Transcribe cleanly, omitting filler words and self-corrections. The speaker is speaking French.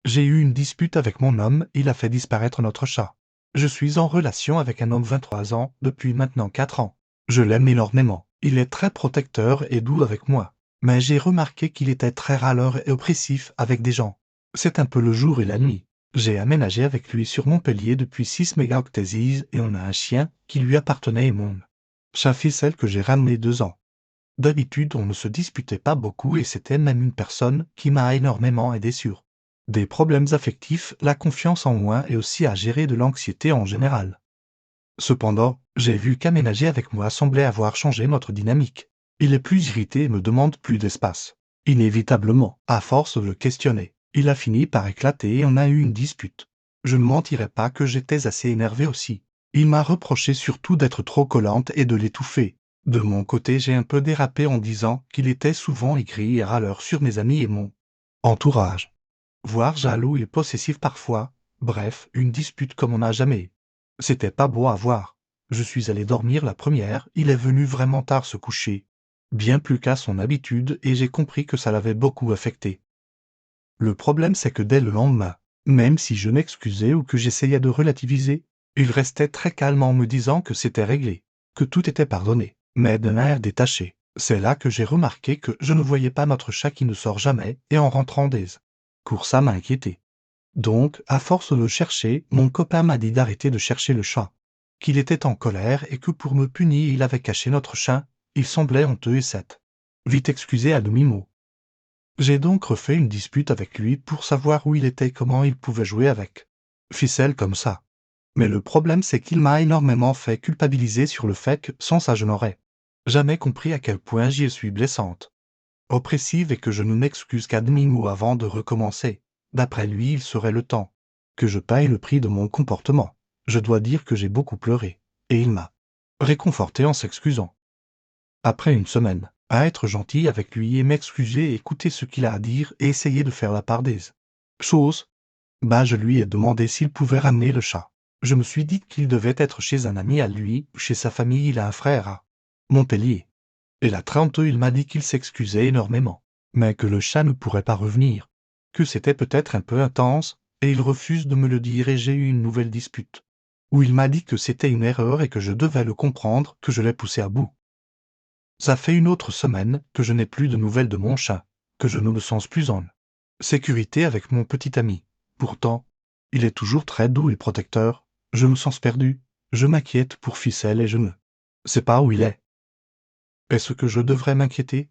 J'ai eu une dispute avec mon homme, il a fait disparaître notre chat. Je suis en relation avec un homme 23 ans, depuis maintenant 4 ans. Je l'aime énormément. Il est très protecteur et doux avec moi. Mais j'ai remarqué qu'il était très râleur et oppressif avec des gens. C'est un peu le jour et la nuit. J'ai aménagé avec lui sur Montpellier depuis 6 mégaoctésises et on a un chien qui lui appartenait et mon chat Ficelle que j'ai ramené 2 ans. D'habitude, on ne se disputait pas beaucoup et c'était même une personne qui m'a énormément aidé sur des problèmes affectifs, la confiance en moi et aussi à gérer de l'anxiété en général. Cependant, j'ai vu qu'aménager avec moi semblait avoir changé notre dynamique. Il est plus irrité et me demande plus d'espace. Inévitablement, à force de le questionner, il a fini par éclater et on a eu une dispute. Je ne mentirai pas que j'étais assez énervé aussi. Il m'a reproché surtout d'être trop collante et de l'étouffer. De mon côté, j'ai un peu dérapé en disant qu'il était souvent aigri et râleur sur mes amis et mon entourage. Voire jaloux et possessif parfois, bref, une dispute comme on n'a jamais. C'était pas beau à voir. Je suis allé dormir la première, il est venu vraiment tard se coucher. Bien plus qu'à son habitude et j'ai compris que ça l'avait beaucoup affecté. Le problème c'est que dès le lendemain, même si je m'excusais ou que j'essayais de relativiser, il restait très calme en me disant que c'était réglé, que tout était pardonné, mais d'un air détaché. C'est là que j'ai remarqué que je ne voyais pas notre chat qui ne sort jamais et en rentrant des courses ça m'a inquiété. Donc, à force de le chercher, mon copain m'a dit d'arrêter de chercher le chat, qu'il était en colère et que pour me punir il avait caché notre chat, il semblait honteux et sec. Vite excusé à demi-mot. J'ai donc refait une dispute avec lui pour savoir où il était et comment il pouvait jouer avec ficelle comme ça. Mais le problème c'est qu'il m'a énormément fait culpabiliser sur le fait que, sans ça je n'aurais jamais compris à quel point j'y suis blessante, oppressive et que je ne m'excuse qu'à demi-mot avant de recommencer. D'après lui, il serait le temps que je paye le prix de mon comportement. Je dois dire que j'ai beaucoup pleuré, et il m'a réconforté en s'excusant. Après une semaine, à être gentil avec lui et m'excuser et écouter ce qu'il a à dire et essayer de faire la part des choses, je lui ai demandé s'il pouvait ramener le chat. Je me suis dit qu'il devait être chez un ami à lui ou chez sa famille, il a un frère à Montpellier. Et la 30, il m'a dit qu'il s'excusait énormément, mais que le chat ne pourrait pas revenir, que c'était peut-être un peu intense, et il refuse de me le dire et j'ai eu une nouvelle dispute, où il m'a dit que c'était une erreur et que je devais le comprendre, que je l'ai poussé à bout. Ça fait une autre semaine que je n'ai plus de nouvelles de mon chat, que je ne me sens plus en sécurité avec mon petit ami. Pourtant, il est toujours très doux et protecteur, je me sens perdu, je m'inquiète pour Ficelle et je ne sais pas où il est. Est-ce que je devrais m'inquiéter?